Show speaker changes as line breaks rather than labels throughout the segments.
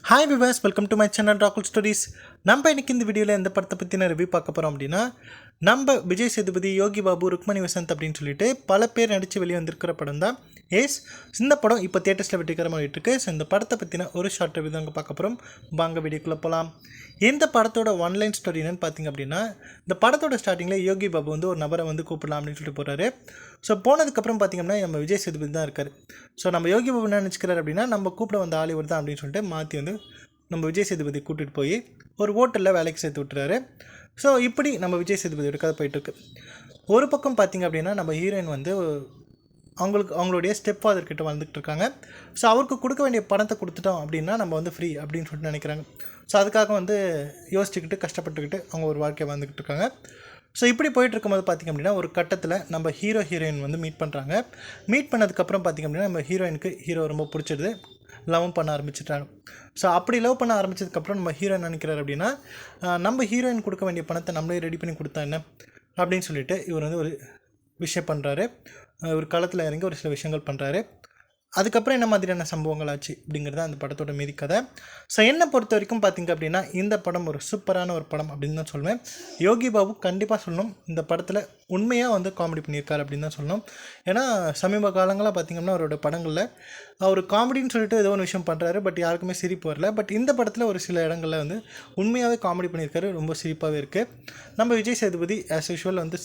Hi viewers, welcome to my channel ராகுல் stories. நம்ம இன்னைக்கு இந்த வீடியோவில் எந்த படத்தை பற்றின ரிவ்யூ பார்க்க போகிறோம் அப்படின்னா, நம்ம விஜய் சேதுபதி, யோகி பாபு, ருக்மணி வசந்த் அப்படின்னு சொல்லிட்டு பல பேர் நடித்து வெளியே வந்திருக்கிற படம் தான் ஏஸ். இந்த படம் இப்போ தியேட்டர்ஸில் வெற்றிகரமாக இருக்கு. ஸோ இந்த படத்தை பற்றின ஒரு ஷார்ட் ரிவ்யூ தாங்க பார்க்க போகிறோம். வாங்க வீடியோக்குள்ளே போகலாம். இந்த படத்தோட ஒன்லைன் ஸ்டோரி என்னன்னு பார்த்தீங்க அப்படின்னா, இந்த படத்தோட ஸ்டார்டிங்கில் யோகி பாபு வந்து ஒரு நபரை வந்து கூப்பிடலாம் அப்படின்னு சொல்லிட்டு போகிறாரு. ஸோ போனதுக்கப்புறம் பார்த்திங்கன்னா நம்ம விஜய் சேதுபதி தான் இருக்கார். ஸோ நம்ம யோகி பாபு என்ன நினச்சிக்கிறார் அப்படின்னா, நம்ம கூப்பிட வந்த ஆலிவர் தான் அப்படின்னு சொல்லிட்டு மாற்றி வந்து நம்ம விஜய் சேதுபதி கூட்டிகிட்டு போய் ஒரு ஹோட்டலில் வேலைக்கு சேர்த்து விட்டுறாரு. ஸோ இப்படி நம்ம விஜய் சேதுபதியோட கதை போயிட்டுருக்கு. ஒரு பக்கம் பார்த்திங்க அப்படின்னா, நம்ம ஹீரோயின் வந்து அவங்களுடைய ஸ்டெப் ஃபாதர் கிட்ட வந்துகிட்டு இருக்காங்க. ஸோ அவருக்கு கொடுக்க வேண்டிய பணத்தை கொடுத்துட்டோம் அப்படின்னா நம்ம வந்து ஃப்ரீ அப்படின்னு சொல்லிட்டு நினைக்கிறாங்க. ஸோ அதுக்காக வந்து யோசிச்சுக்கிட்டு கஷ்டப்பட்டுக்கிட்டு அவங்க ஒரு வாழ்க்கையை வாழ்ந்துக்கிட்டு இருக்காங்க. ஸோ இப்படி போயிட்டு இருக்கும்போது பார்த்திங்க அப்படின்னா, ஒரு கட்டத்தில் நம்ம ஹீரோயின் வந்து மீட் பண்ணுறாங்க. மீட் பண்ணதுக்கப்புறம் பார்த்திங்க அப்படின்னா, நம்ம ஹீரோயினுக்கு ஹீரோ ரொம்ப பிடிச்சிடுது. லவ் பண்ண ஆரம்பிச்சிட்டாங்க. ஸோ அப்படி லவ் பண்ண ஆரம்பித்ததுக்கப்புறம் நம்ம ஹீரோயின் நினைக்கிறார் அப்படின்னா, நம்ம ஹீரோயின் கொடுக்க வேண்டிய பணத்தை நம்மளே ரெடி பண்ணி கொடுத்தா என்ன அப்படின்னு சொல்லிட்டு இவர் வந்து ஒரு விஷயம் பண்ணுறாரு. ஒரு களத்தில் இறங்கி ஒரு சில விஷயங்கள் பண்ணுறாரு. அதுக்கப்புறம் என்ன மாதிரியான சம்பவங்கள் ஆச்சு அப்படிங்கிறது அந்த படத்தோட மீதி கதை. ஸோ என்னை பொறுத்த வரைக்கும் பார்த்திங்க அப்படின்னா, இந்த படம் ஒரு சூப்பரான ஒரு படம் அப்படின்னு தான் சொல்லுவேன். யோகி பாபு கண்டிப்பாக சொல்லணும், இந்த படத்தில் உண்மையாக வந்து காமெடி பண்ணியிருக்காரு அப்படின்னு தான் சொல்லணும். ஏன்னா சமீப காலங்களாக பார்த்திங்கன்னா அவரோட படங்களில் அவர் காமெடின்னு சொல்லிட்டு ஏதோ ஒரு விஷயம் பண்ணுறாரு, பட் யாருக்குமே சிரிப்பு வரல. பட் இந்த படத்தில் ஒரு சில இடங்களில் வந்து உண்மையாகவே காமெடி பண்ணியிருக்காரு. ரொம்ப சிரிப்பாகவே இருக்குது. நம்ம விஜய் சேதுபதி ஆஸ் யூஷுவல் வந்து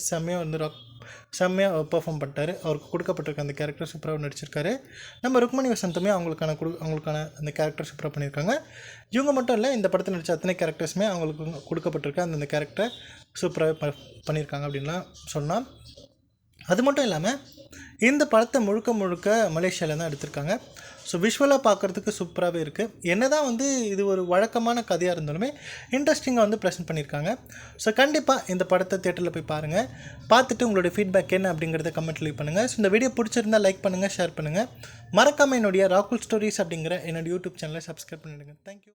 செம்மையாக பெர்ஃபார்ம் பண்ணிட்டார். அவருக்கு கொடுக்கப்பட்டிருக்க அந்த கேரக்டர் சூப்பராக நடிச்சிருக்காரு. நம்ம ருக்மணி வசந்தமே அவங்களுக்கான அந்த கேரக்டர் சூப்பராக பண்ணியிருக்காங்க. இவங்க மட்டும் இல்லை, இந்த படத்தில் நடித்த அத்தனை கேரக்டர்ஸுமே அவங்களுக்கு கொடுக்கப்பட்டிருக்க அந்த கேரக்டர் சூப்பராகவே பண்ணியிருக்காங்க அப்படின்லாம் சொன்னால். அது மட்டும் இல்லாமல் இந்த படத்தை முழுக்க மலேசியாவில் தான் எடுத்திருக்காங்க. ஸோ விஷுவலாக பார்க்குறதுக்கு சூப்பராகவே இருக்குது. என்ன தான் வந்து இது ஒரு வழக்கமான கதையாக இருந்தாலுமே இன்ட்ரெஸ்டிங்காக வந்து ப்ரெசென்ட் பண்ணியிருக்காங்க. ஸோ கண்டிப்பாக இந்த படத்தை தியேட்டரில் போய் பாருங்கள். பார்த்துட்டு உங்களுடைய ஃபீட்பேக் என்ன அப்படிங்கிறத கமெண்ட் லீவ் பண்ணுங்கள். ஸோ இந்த வீடியோ பிடிச்சிருந்தால் லைக் பண்ணுங்கள், ஷேர் பண்ணுங்கள். மறக்காமல் என்னுடைய ராகுல் ஸ்டோரிஸ் அப்படிங்கிற என்னோடய யூடியூப் சேனலை சப்ஸ்கிரைப் பண்ணிவிடுங்க. தேங்க்யூ.